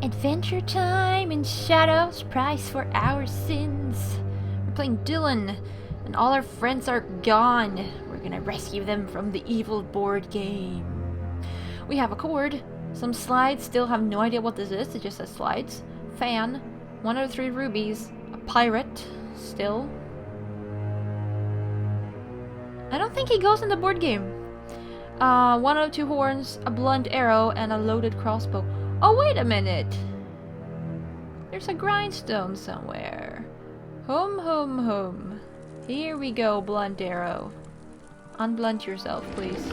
Adventure time in shadows, price for our sins. We're playing Dylan, and all our friends are gone. We're gonna rescue them from the evil board game. We have a cord, some slides, still have no idea what this is, it just says slides. Fan, 1 out of 3 rubies, a pirate, still. I don't think he goes in the board game. 1 out of 2 horns, a blunt arrow, and a loaded crossbow. Oh, wait a minute! There's a grindstone somewhere. Hum. Here we go, blunt arrow. Unblunt yourself, please.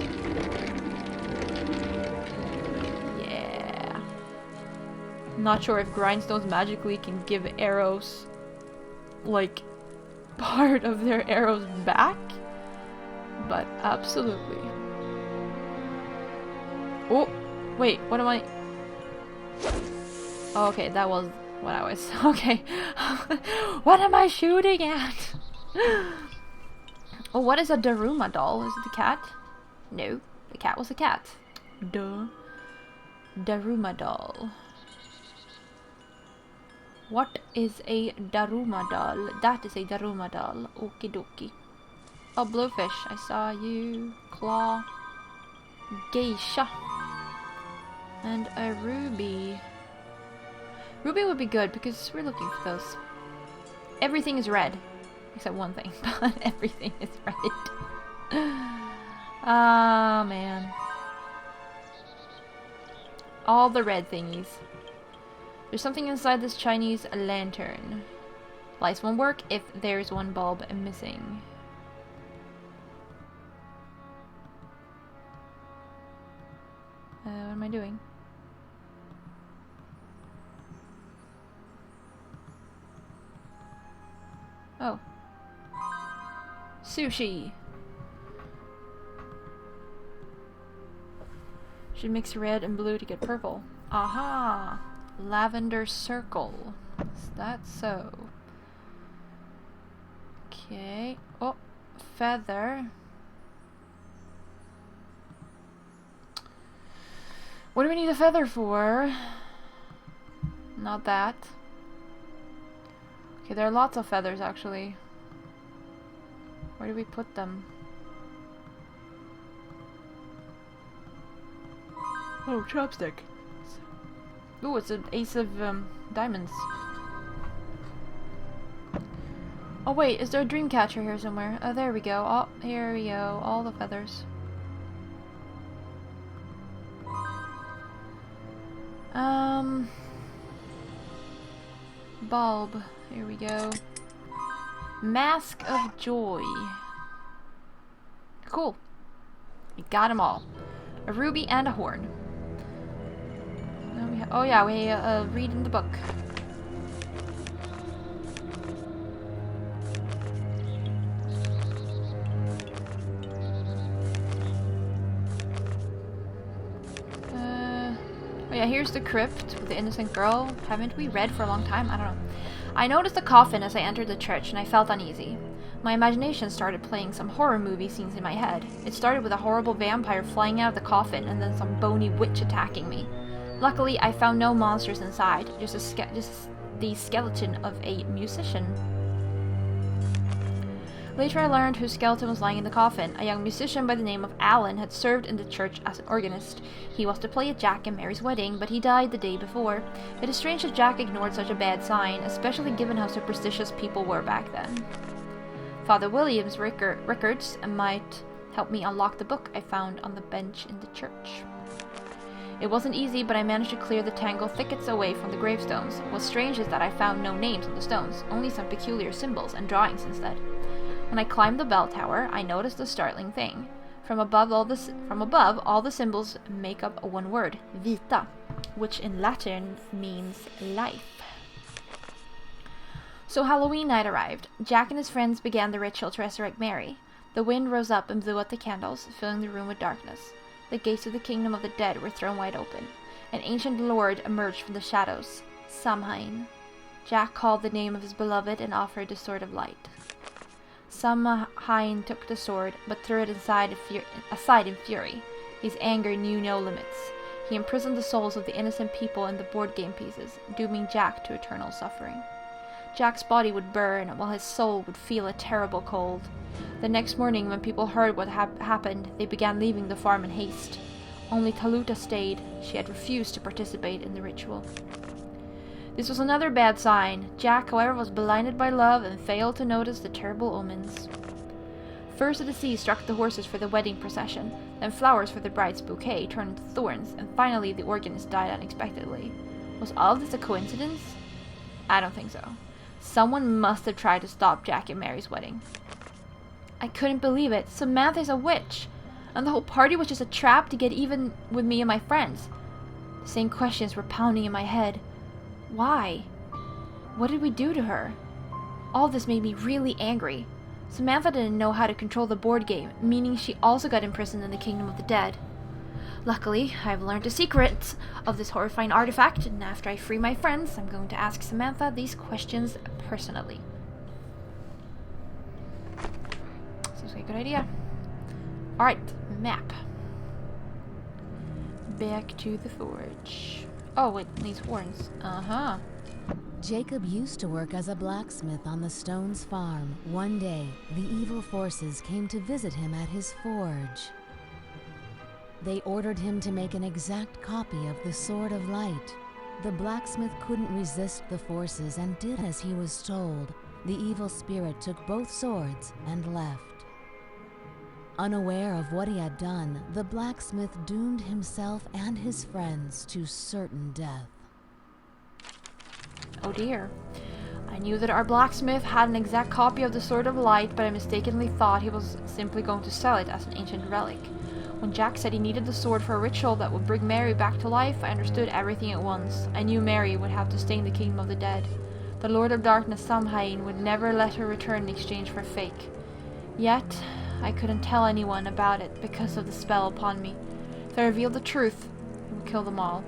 Yeah. Not sure if grindstones magically can give arrows, like, part of their arrows back, but absolutely. Oh, wait, what am I... Oh, okay, that was what I was... Okay. What am I shooting at? Oh, what is a Daruma doll? Is it the cat? No, the cat was a cat. Duh. Daruma doll. What is a Daruma doll? That is a Daruma doll. Okie dokie. Oh, Bluefish, I saw you. Claw. Geisha. And a ruby. Ruby would be good because we're looking for those. Everything is red. Except one thing. But everything is red. Ah, man. All the red thingies. There's something inside this Chinese lantern. Lights won't work if there's one bulb missing. What am I doing? Oh. Sushi! Should mix red and blue to get purple. Aha! Lavender circle. Is that so? Okay. Oh, feather. What do we need a feather for? Not that. Okay, there are lots of feathers actually. Where do we put them? Oh, chopstick. Ooh, it's an ace of diamonds. Oh wait, is there a dream catcher here somewhere? Oh, there we go. Oh, here we go. All the feathers. Bulb. Here we go. Mask of Joy. Cool. We got them all. A ruby and a horn. Oh yeah, we read in the book. Oh yeah, here's the crypt with the innocent girl. Haven't we read for a long time? I don't know. I noticed a coffin as I entered the church and I felt uneasy. My imagination started playing some horror movie scenes in my head. It started with a horrible vampire flying out of the coffin and then some bony witch attacking me. Luckily, I found no monsters inside, just the skeleton of a musician. Later I learned whose skeleton was lying in the coffin. A young musician by the name of Alan had served in the church as an organist. He was to play at Jack and Mary's wedding, but he died the day before. It is strange that Jack ignored such a bad sign, especially given how superstitious people were back then. Father William's records might help me unlock the book I found on the bench in the church. It wasn't easy, but I managed to clear the tangled thickets away from the gravestones. What's strange is that I found no names on the stones, only some peculiar symbols and drawings instead. When I climbed the bell tower, I noticed a startling thing. From above, all the symbols make up one word, vita, which in Latin means life. So Halloween night arrived. Jack and his friends began the ritual to resurrect Mary. The wind rose up and blew out the candles, filling the room with darkness. The gates of the kingdom of the dead were thrown wide open. An ancient lord emerged from the shadows, Samhain. Jack called the name of his beloved and offered the sword of light. Samhain took the sword, but threw it aside in fury. His anger knew no limits. He imprisoned the souls of the innocent people in the board game pieces, dooming Jack to eternal suffering. Jack's body would burn, while his soul would feel a terrible cold. The next morning, when people heard what happened, they began leaving the farm in haste. Only Taluta stayed. She had refused to participate in the ritual. This was another bad sign. Jack, however, was blinded by love and failed to notice the terrible omens. First, the sea struck the horses for the wedding procession, then flowers for the bride's bouquet turned into thorns, and finally the organist died unexpectedly. Was all of this a coincidence? I don't think so. Someone must have tried to stop Jack and Mary's wedding. I couldn't believe it. Samantha's a witch, and the whole party was just a trap to get even with me and my friends. The same questions were pounding in my head. Why? What did we do to her? All this made me really angry. Samantha didn't know how to control the board game, meaning she also got imprisoned in the kingdom of the dead. Luckily, I've learned the secrets of this horrifying artifact, and after I free my friends, I'm going to ask Samantha these questions personally. Seems like a good idea. Alright, map. Back to the forge. Oh, it needs horns. Uh-huh. Jacob used to work as a blacksmith on the Stones farm. One day, the evil forces came to visit him at his forge. They ordered him to make an exact copy of the Sword of Light. The blacksmith couldn't resist the forces and did as he was told. The evil spirit took both swords and left. Unaware of what he had done, the blacksmith doomed himself and his friends to certain death. Oh dear. I knew that our blacksmith had an exact copy of the Sword of Light, but I mistakenly thought he was simply going to sell it as an ancient relic. When Jack said he needed the sword for a ritual that would bring Mary back to life, I understood everything at once. I knew Mary would have to stay in the kingdom of the dead. The Lord of Darkness, Samhain, would never let her return in exchange for fake. Yet, I couldn't tell anyone about it because of the spell upon me. If I revealed the truth, it would kill them all.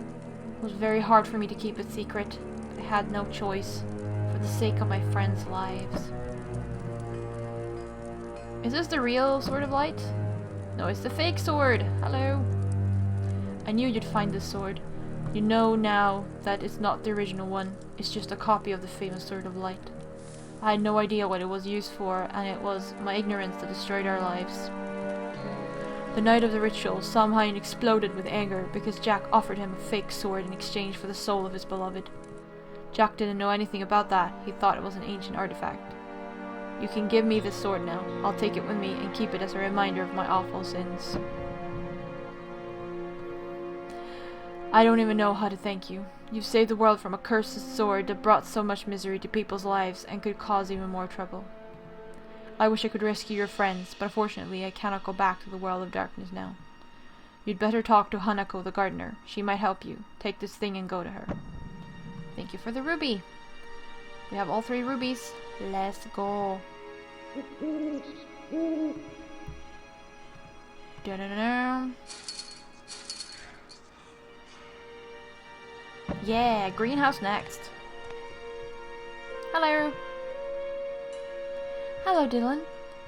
It was very hard for me to keep it secret. I had no choice, for the sake of my friends' lives. Is this the real Sword of Light? No, it's the fake sword! Hello! I knew you'd find this sword. You know now that it's not the original one. It's just a copy of the famous Sword of Light. I had no idea what it was used for, and it was my ignorance that destroyed our lives. The night of the ritual, Samhain exploded with anger because Jack offered him a fake sword in exchange for the soul of his beloved. Jack didn't know anything about that. He thought it was an ancient artifact. You can give me this sword now. I'll take it with me and keep it as a reminder of my awful sins. I don't even know how to thank you. You've saved the world from a cursed sword that brought so much misery to people's lives and could cause even more trouble. I wish I could rescue your friends, but unfortunately I cannot go back to the world of darkness now. You'd better talk to Hanako the gardener. She might help you. Take this thing and go to her. Thank you for the ruby. We have all 3 rubies. Let's go. Da-da-da-da. Yeah, greenhouse next. Hello. Hello, Dylan.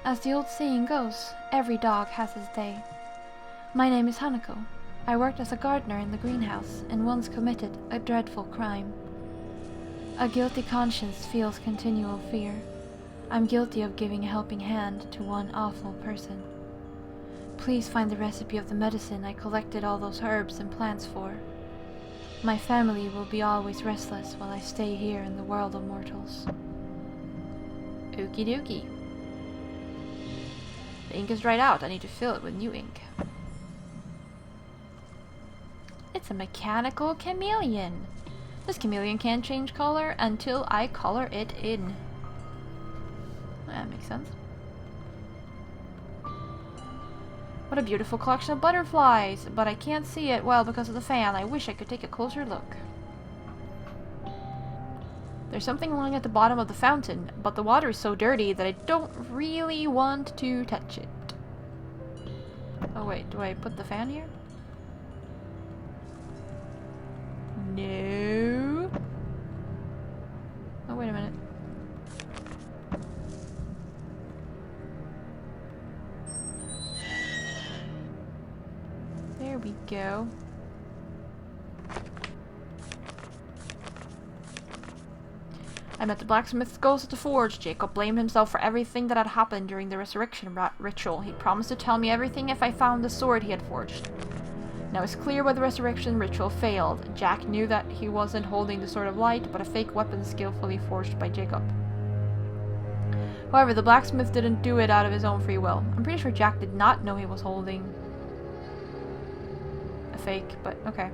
As the old saying goes, every dog has his day. My name is Hanako. I worked as a gardener in the greenhouse and once committed a dreadful crime. A guilty conscience feels continual fear. I'm guilty of giving a helping hand to one awful person. Please find the recipe of the medicine I collected all those herbs and plants for. My family will be always restless while I stay here in the world of mortals. Okie dokie. The ink is dried out. I need to fill it with new ink. It's a mechanical chameleon. This chameleon can't change color until I color it in. That makes sense. What a beautiful collection of butterflies, but I can't see it well because of the fan. I wish I could take a closer look. There's something lying at the bottom of the fountain, but the water is so dirty that I don't really want to touch it. Oh wait, do I put the fan here? No. Oh, wait a minute. There we go. I met the blacksmith's ghost at the forge. Jacob blamed himself for everything that had happened during the resurrection ritual. He promised to tell me everything if I found the sword he had forged. Now it's clear why the resurrection ritual failed. Jack knew that he wasn't holding the Sword of Light, but a fake weapon skillfully forged by Jacob. However, the blacksmith didn't do it out of his own free will. I'm pretty sure Jack did not know he was holding a fake, but okay.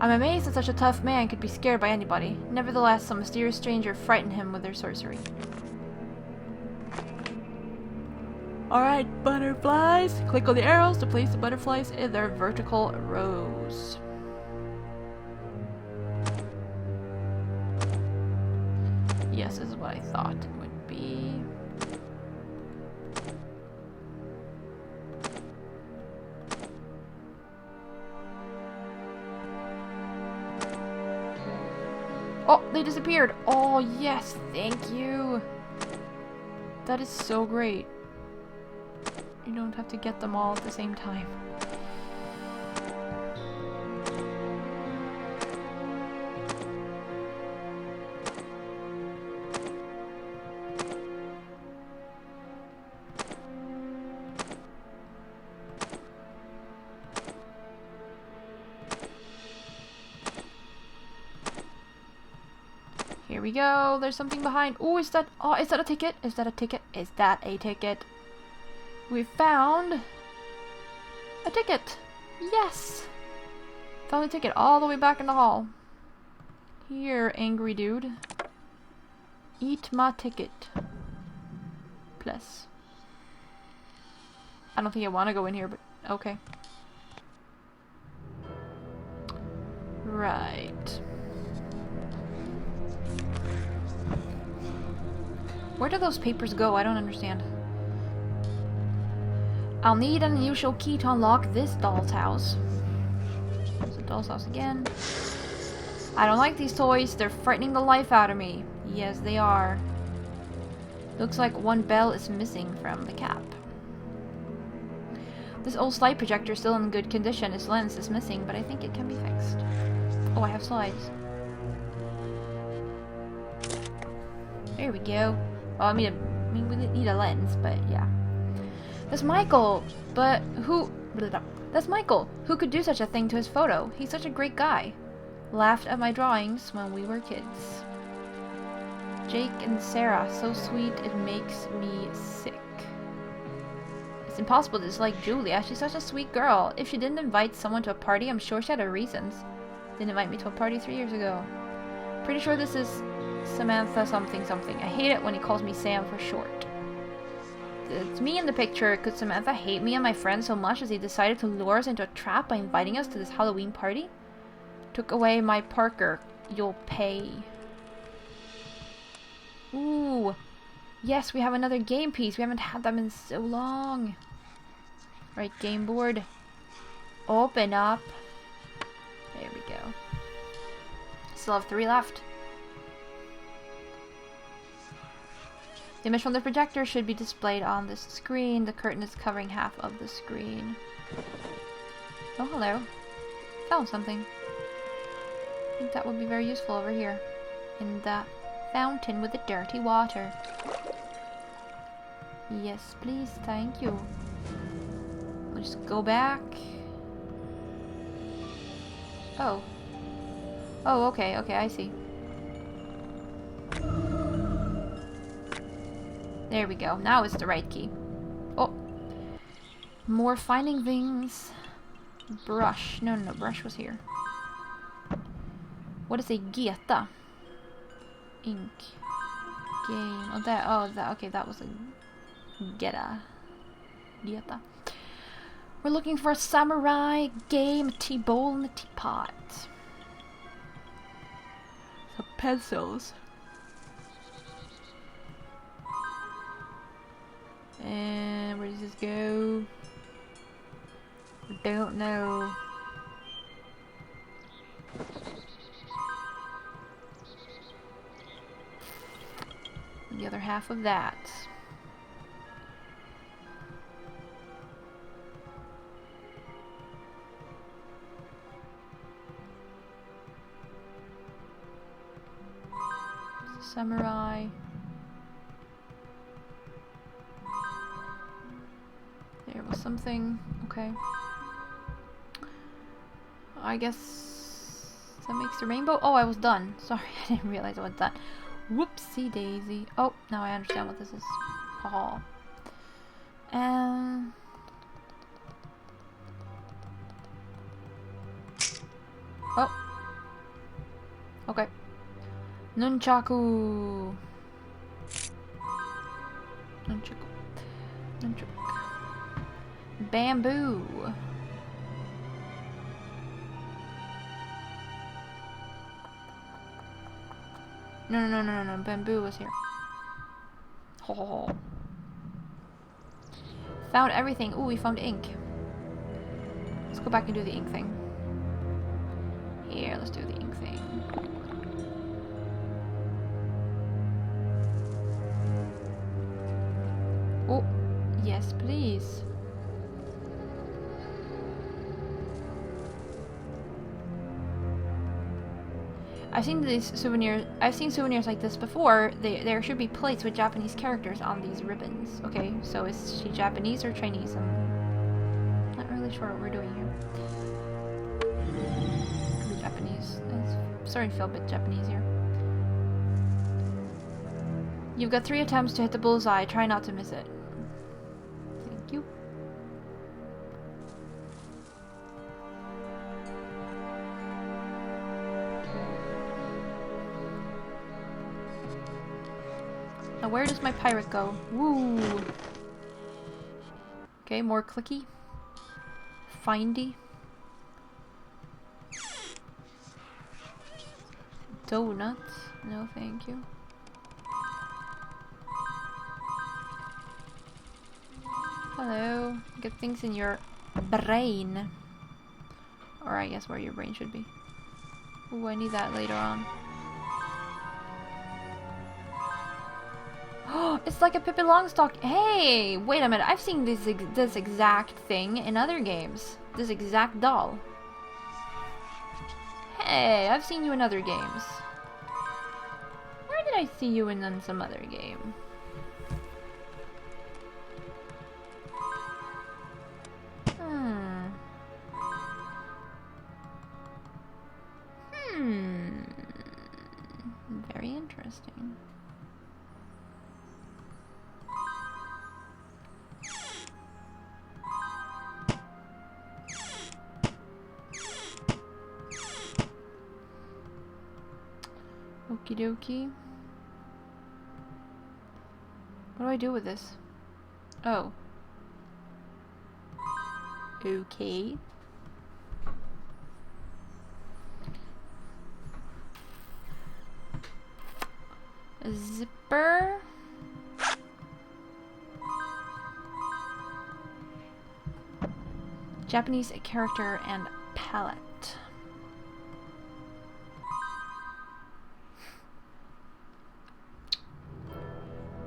I'm amazed that such a tough man could be scared by anybody. Nevertheless, some mysterious stranger frightened him with their sorcery. Alright, butterflies. Click on the arrows to place the butterflies in their vertical rows. Yes, this is what I thought it would be. Oh, they disappeared. Oh, yes, thank you. That is so great. You don't have to get them all at the same time. Here we go. There's something behind. Oh, is that a ticket? Is that a ticket? Is that a ticket? We found a ticket. Yes. Found a ticket all the way back in the hall. Here, angry dude. Eat my ticket. Plus. I don't think I want to go in here, but okay. Right. Where do those papers go? I don't understand. I'll need an unusual key to unlock this doll's house. It's a doll's house again. I don't like these toys. They're frightening the life out of me. Yes, they are. Looks like one bell is missing from the cap. This old slide projector is still in good condition. Its lens is missing, but I think it can be fixed. Oh, I have slides. There we go. Well, I mean, we need a lens, but yeah. That's Michael, but who... That's Michael. Who could do such a thing to his photo? He's such a great guy. Laughed at my drawings when we were kids. Jake and Sarah, so sweet it makes me sick. It's impossible to dislike Julia. She's such a sweet girl. If she didn't invite someone to a party, I'm sure she had her reasons. Didn't invite me to a party 3 years ago. Pretty sure this is Samantha something something. I hate it when he calls me Sam for short. It's me in the picture. Could Samantha hate me and my friends so much as he decided to lure us into a trap by inviting us to this Halloween party? Took away my Parker. You'll pay. Ooh. Yes, we have another game piece. We haven't had them in so long. Right, game board. Open up. There we go. Still have 3 left. The image from the projector should be displayed on this screen. The curtain is covering half of the screen. Oh, hello. Found something. I think that would be very useful over here. In the fountain with the dirty water. Yes, please. Thank you. We'll just go back. Oh. Oh, okay. Okay, I see. There we go. Now it's the right key. Oh. More finding things. Brush. No, brush was here. What is a geta? Ink. Game. Okay, that was a geta. We're looking for a samurai game, a tea bowl, and a teapot. Some pencils. And where does this go? I don't know. The other half of that. Samurai. There was something. Okay. I guess that makes the rainbow. Oh, I was done. Sorry, I didn't realize I was done. Whoopsie daisy. Oh, now I understand what this is. Haha. Oh. Okay. Nunchaku. Nunchaku. Nunchaku. Bamboo. No. Bamboo was here. Oh. Found everything. Ooh, we found ink. Let's go back and do the ink thing. Here, let's do the ink thing. Oh, yes, please. I've seen these souvenirs. I've seen souvenirs like this before. There should be plates with Japanese characters on these ribbons. Okay, so is she Japanese or Chinese? I'm not really sure what we're doing here. Could be Japanese. It's starting to feel a bit Japanese here. You've got 3 attempts to hit the bullseye. Try not to miss it. Thank you. Now where does my pirate go? Woo! Okay, more clicky. Findy. Donuts. No, thank you. Hello. Get things in your brain. Or I guess where your brain should be. Ooh, I need that later on. Oh, it's like a Pippi Longstock. Hey, wait a minute. I've seen this exact thing in other games. This exact doll. Hey, I've seen you in other games. Where did I see you in some other game? Very interesting. Okie dokie. What do I do with this? Oh. Okay. A zipper. Japanese character and palette.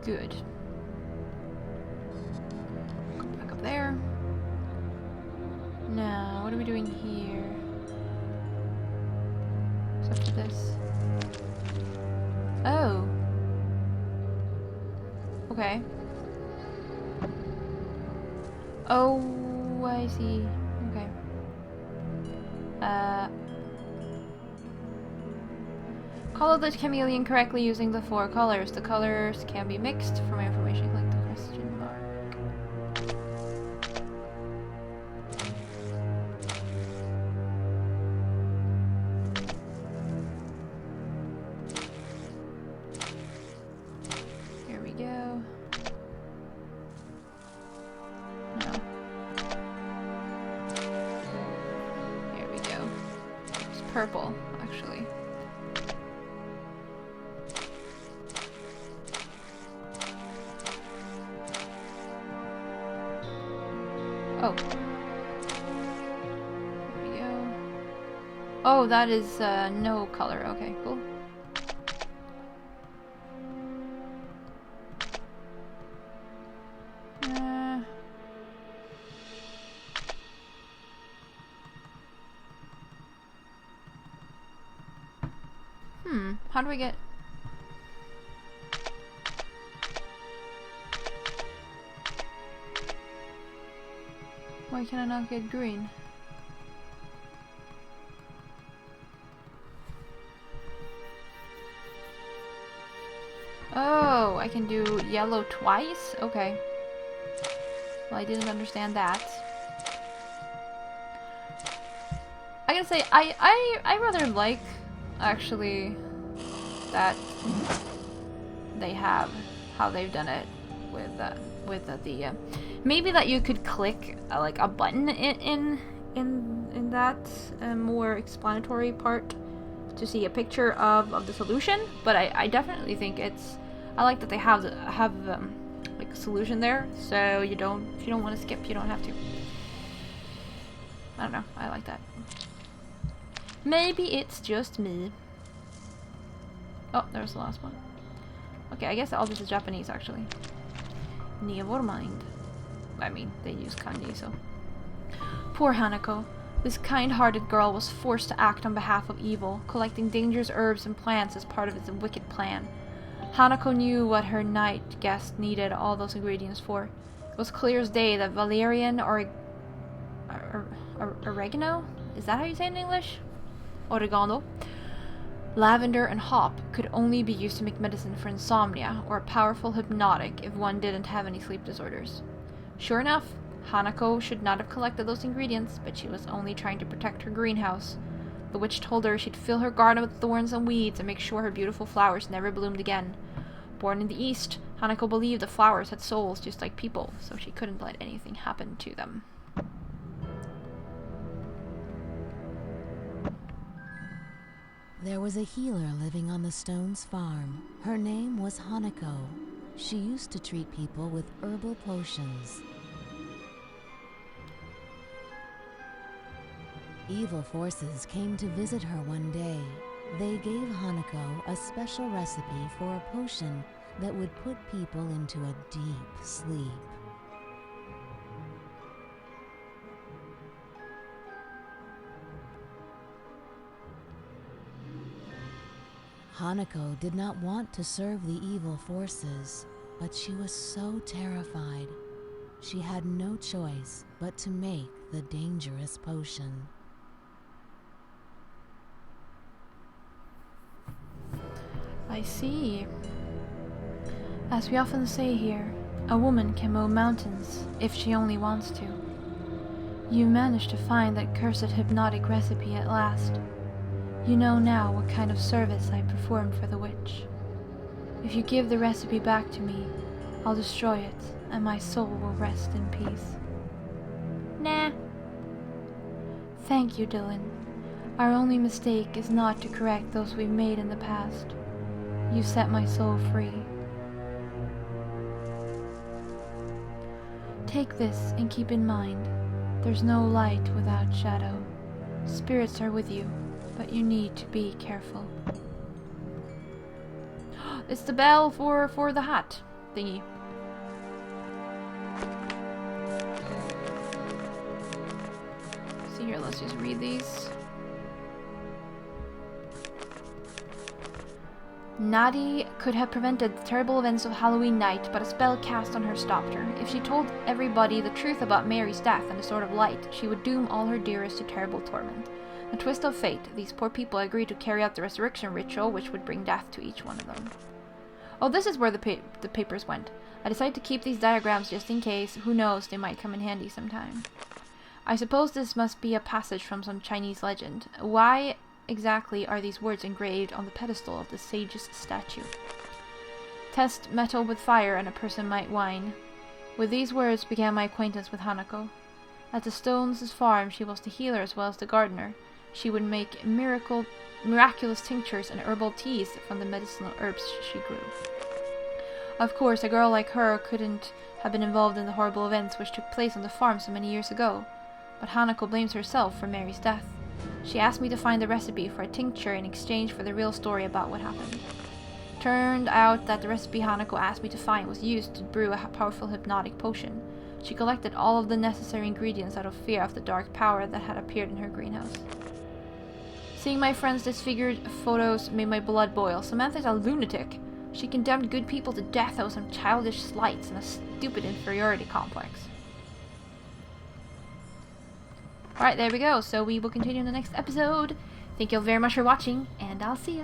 Good. Go back up there. Now, what are we doing here? What's up to this? Oh. Okay. Oh, I see. Okay. Color the chameleon correctly using the 4 colors. The colors can be mixed. For more information, click the question mark. Here we go. No. Here we go. It's purple, actually. Oh. There we go. Oh, that is no color. Okay, cool. How do I get... Why can I not get green? Oh, I can do yellow twice? Okay. Well, I didn't understand that. I gotta say, I rather like, actually, that they have how they've done it with the maybe that you could click like a button in that more explanatory part to see a picture of the solution. But I definitely think I like that they have like a solution there, so if you don't want to skip, you don't have to. I don't know, I like that. Maybe it's just me. Oh, there's the last one. Okay, I guess all this is Japanese, actually. Never mind. I mean, they use kanji, so... Poor Hanako. This kind-hearted girl was forced to act on behalf of evil, collecting dangerous herbs and plants as part of its wicked plan. Hanako knew what her night guest needed all those ingredients for. It was clear as day that valerian or oregano? Is that how you say it in English? Oregano. Lavender and hop could only be used to make medicine for insomnia or a powerful hypnotic if one didn't have any sleep disorders. Sure enough, Hanako should not have collected those ingredients, but she was only trying to protect her greenhouse. The witch told her she'd fill her garden with thorns and weeds and make sure her beautiful flowers never bloomed again. Born in the East, Hanako believed the flowers had souls just like people, so she couldn't let anything happen to them. There was a healer living on the Stones farm. Her name was Hanako. She used to treat people with herbal potions. Evil forces came to visit her one day. They gave Hanako a special recipe for a potion that would put people into a deep sleep. Hanako did not want to serve the evil forces, but she was so terrified. She had no choice but to make the dangerous potion. I see. As we often say here, a woman can move mountains if she only wants to. You managed to find that cursed hypnotic recipe at last. You know now what kind of service I performed for the witch. If you give the recipe back to me, I'll destroy it, and my soul will rest in peace. Nah. Thank you, Dylan. Our only mistake is not to correct those we've made in the past. You set my soul free. Take this and keep in mind, there's no light without shadow. Spirits are with you, but you need to be careful. It's the bell for the hat thingy. See here, let's just read these. Nadi could have prevented the terrible events of Halloween night, but a spell cast on her stopped her. If she told everybody the truth about Mary's death and the Sword of Light, she would doom all her dearest to terrible torment. A twist of fate, these poor people agreed to carry out the resurrection ritual, which would bring death to each one of them. Oh, this is where the papers went. I decided to keep these diagrams just in case. Who knows, they might come in handy sometime. I suppose this must be a passage from some Chinese legend. Why exactly are these words engraved on the pedestal of the sage's statue? Test metal with fire and a person might whine. With these words began my acquaintance with Hanako. At the Stones' farm she was the healer as well as the gardener. She would make miraculous tinctures and herbal teas from the medicinal herbs she grew. Of course, a girl like her couldn't have been involved in the horrible events which took place on the farm so many years ago. But Hanako blames herself for Mary's death. She asked me to find the recipe for a tincture in exchange for the real story about what happened. Turned out that the recipe Hanako asked me to find was used to brew a powerful hypnotic potion. She collected all of the necessary ingredients out of fear of the dark power that had appeared in her greenhouse. Seeing my friend's disfigured photos made my blood boil. Samantha's a lunatic. She condemned good people to death over some childish slights and a stupid inferiority complex. Alright, there we go. So we will continue in the next episode. Thank you all very much for watching, and I'll see ya.